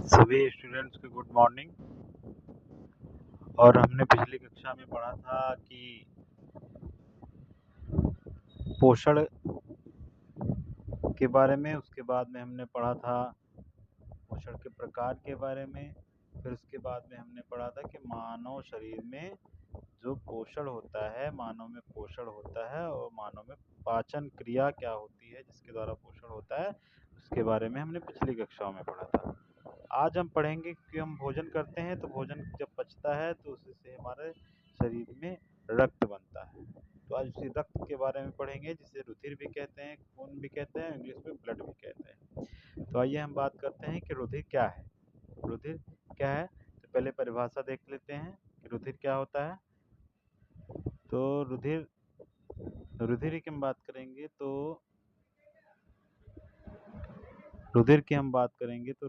सभी स्टूडेंट्स को good morning. और हमने पिछली कक्षा में पढ़ा था कि पोषण के बारे में, उसके बाद में हमने पढ़ा था पोषण के प्रकार के बारे में, फिर उसके बाद में हमने पढ़ा था कि मानव शरीर में जो पोषण होता है, मानव में पोषण होता है और मानव में पाचन क्रिया क्या होती है जिसके द्वारा पोषण होता है, उसके बारे में हमने पिछली कक्षाओं में पढ़ा था। आज हम पढ़ेंगे कि हम भोजन करते हैं तो भोजन जब पचता है तो उससे हमारे शरीर में रक्त बनता है। तो आज उसी रक्त के बारे में पढ़ेंगे जिसे रुधिर भी कहते हैं, खून भी कहते हैं, इंग्लिश में ब्लड भी कहते हैं। तो आइए हम बात करते हैं कि रुधिर क्या है। रुधिर क्या है तो पहले परिभाषा देख लेते हैं कि रुधिर क्या होता है। तो रुधिर की हम बात करेंगे तो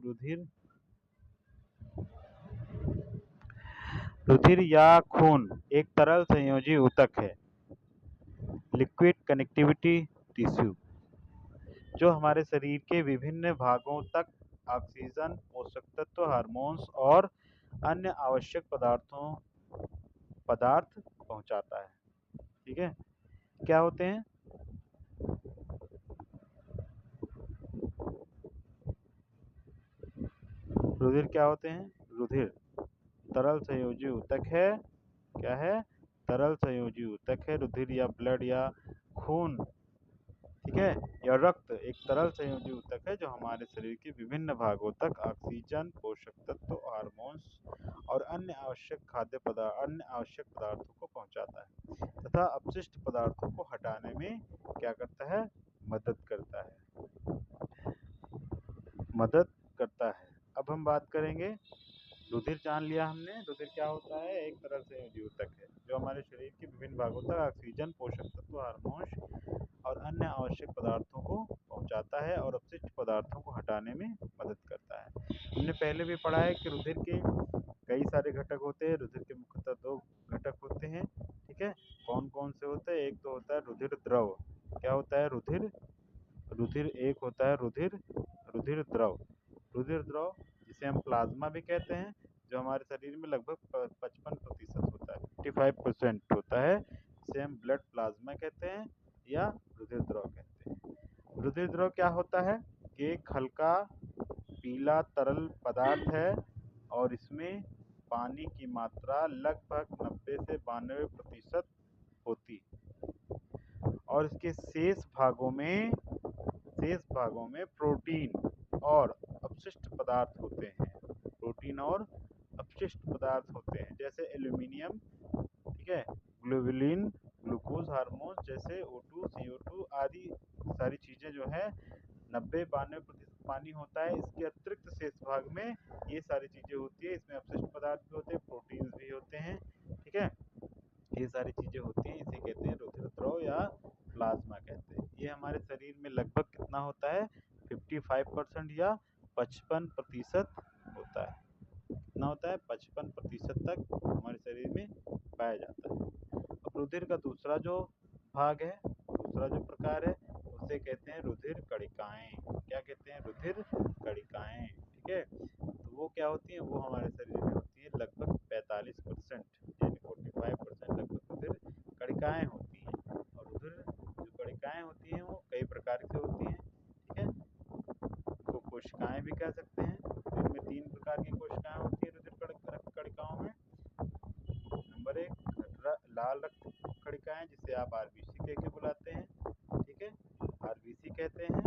रुधिर या खून एक तरल संयोजी ऊतक है, लिक्विड कनेक्टिविटी टिश्यू, जो हमारे शरीर के विभिन्न भागों तक ऑक्सीजन, पोषक तत्व, हार्मोन्स और अन्य आवश्यक पदार्थ पहुंचाता है। ठीक है, क्या होते हैं रुधिर? क्या होते हैं रुधिर? तरल संयोजी ऊतक है। क्या है? तरल संयोजी ऊतक है। रुधिर या ब्लड या खून, ठीक है, या रक्त एक तरल संयोजी ऊतक है जो हमारे शरीर के विभिन्न भागों तक ऑक्सीजन, पोषक तत्व, हार्मोन्स और अन्य आवश्यक पदार्थों को पहुंचाता है तथा अपशिष्ट पदार्थों को हटाने में क्या करता है? मदद करता है। अब हम बात करेंगे, रुधिर जान लिया हमने। रुधिर क्या होता है? एक तरल संयोजी ऊतक है जो हमारे शरीर के विभिन्न भागों तक ऑक्सीजन, पोषक तत्व, हार्मोन्स और अन्य आवश्यक पदार्थों को पहुंचाता है और अपशिष्ट पदार्थों को हटाने में मदद करता है। हमने पहले भी पढ़ा है कि रुधिर के कई सारे घटक होते हैं। रुधिर के मुख्यतः दो घटक होते हैं। ठीक है, कौन कौन से होते हैं? एक तो होता है रुधिर द्रव। क्या होता है? एक होता है रुधिर द्रव। रुधिर द्रव जिसे हम प्लाज्मा भी कहते हैं, जो हमारे शरीर में लगभग 55% होता है, 55% होता है, जिसे हम ब्लड प्लाज्मा कहते हैं या रुधिर द्रव कहते हैं। रुधिर द्रव क्या होता है कि एक हल्का पीला तरल पदार्थ है और इसमें पानी की मात्रा लगभग 90 से 92% होती है और इसके शेष भागों में प्रोटीन और अपशिष्ट पदार्थ होते हैं, जैसे एल्यूमिनियम, ठीक है, ग्लोबुलिन, ग्लूकोज हार्मोन जैसे O2, CO2 आदि सारी चीजें जो है 90-92% पानी होता है। इसके अतिरिक्त शेष भाग में ये सारी चीजें होती है, इसमें अपशिष्ट पदार्थ भी होते हैं, प्रोटीन भी होते हैं। ठीक है, ये सारी चीजें होती हैं, इसे कहते हैं रुधिर द्रव या प्लाज्मा कहते हैं। ये हमारे शरीर में लगभग कितना होता है? 55% या 55% होता है। कितना होता है? 55% तक हमारे शरीर में पाया जाता है। अब रुधिर का दूसरा जो प्रकार है, उसे कहते हैं रुधिर कणिकाएं। क्या कहते हैं? रुधिर कणिकाएं। ठीक है, तो वो क्या होती हैं? वो हमारे शरीर में होती है लगभग 45%, यानी 45% लगभग रुधिर कणिकाएं होती हैं। और रुधिर जो कणिकाएं होती हैं वो कई प्रकार की होती हैं। ठीक है, तो कोशिकाएं भी कह सकते हैं। इनमें 3 प्रकार की कोशिकाएं होती है रुधिर रक्त कणिकाओं में। नंबर 1 लाल रक्त कणिकाएं, जिसे आप आरबीसी कह के बुलाते हैं। ठीक है, आरबीसी कहते हैं।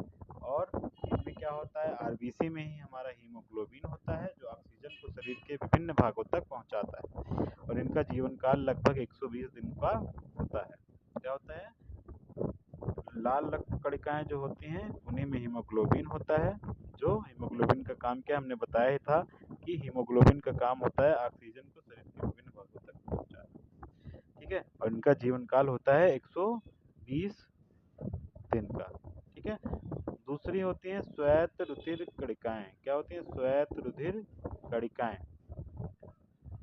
और इनमें क्या होता है? आरबीसी में ही हमारा हीमोग्लोबिन होता है जो ऑक्सीजन को शरीर के विभिन्न भागों तक पहुंचाता है और इनका जीवन काल लगभग 120 दिन का होता है। क्या होता है? लाल रक्त कणिकाएं जो होती हैं उन्हीं में हीमोग्लोबिन होता है। जो हीमोग्लोबिन का काम क्या हमने बताया ही था कि हीमोग्लोबिन का काम होता है ऑक्सीजन को शरीर के विभिन्न भागों तक पहुंचाना। ठीक है, और इनका जीवन काल होता है 120 दिन का। ठीक है, दूसरी होती हैं श्वेत रुधिर कणिकाएं। क्या होती हैं? श्वेत रुधिर कणिकाएं,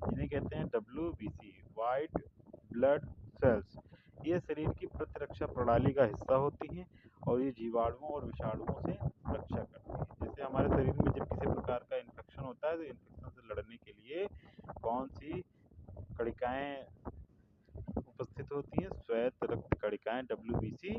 जिन्हें कहते हैं WBC, व्हाइट ब्लड सेल्स। ये शरीर की प्रतिरक्षा प्रणाली का हिस्सा होती हैं और ये जीवाणुओं और विषाणुओं से रक्षा करती हैं। जैसे हमारे शरीर में जब किसी प्रकार का इन्फेक्शन इन्फेक्शन होता है तो इन्फेक्शन से लड़ने के लिए कौन सी कणिकाएं उपस्थित होती हैं? श्वेत रक्त कणिकाएं WBC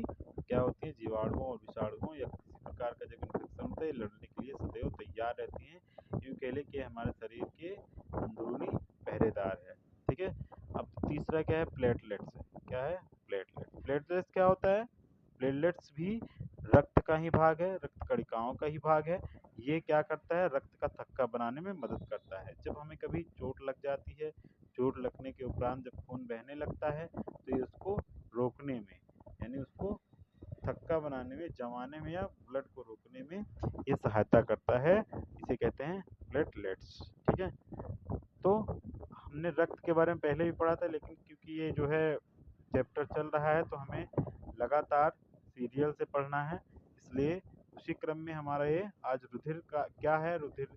क्या होती है? जीवाणुओं और विषाणुओं या किसी प्रकार का जब इन्फेक्शन होता है लड़ने के लिए सदैव तैयार रहती हैं। यूं कह लें कि हमारे शरीर के अंदरूनी पहरेदार है। ठीक है। अब तीसरा क्या है? प्लेटलेट्स है। क्या है? प्लेटलेट्स। प्लेटलेट्स क्या होता है? प्लेटलेट्स भी रक्त का ही भाग है, रक्त कणिकाओं का ही भाग है। ये क्या करता है? रक्त का थक्का बनाने में मदद करता है। जब हमें कभी चोट लग जाती है, चोट लगने के उपरांत जब खून बहने लगता है तो ये उसको रोकने में, यानी उसको थक्का बनाने में, जमाने में या ब्लड को रोकने में ये सहायता करता है। इसे कहते हैं प्लेटलेट्स। ठीक है। तो हमने रक्त के बारे में पहले भी पढ़ा था, लेकिन क्योंकि ये जो है चैप्टर चल रहा है तो हमें लगातार सीरियल से पढ़ना है, इसलिए उसी क्रम में हमारा ये आज रुधिर का क्या है, रुधिर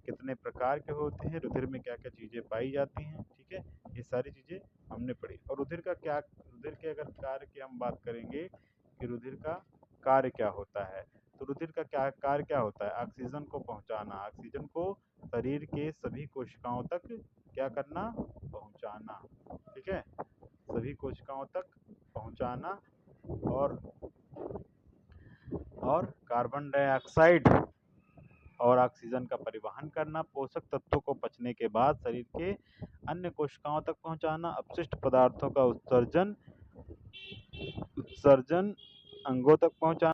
कितने प्रकार के होते हैं, रुधिर में क्या क्या चीज़ें पाई जाती हैं। ठीक है। ये सारी चीज़ें हमने पढ़ी। और रुधिर का क्या, रुधिर के अगर कार्य की हम बात करेंगे कि रुधिर का कार्य क्या होता है, तो रुधिर का क्या कार्य क्या होता है? ऑक्सीजन को पहुंचाना, ऑक्सीजन को शरीर के सभी कोशिकाओं तक क्या करना? पहुंचाना। ठीक है। सभी कोशिकाओं तक पहुंचाना। और कार्बन डाइऑक्साइड और ऑक्सीजन का परिवहन करना, पोषक तत्वों को पचने के बाद शरीर के अन्य कोशिकाओं तक पहुंचाना, अपशिष्ट पदार्थों का उत्सर्जन अंगों तक पहुंचाना।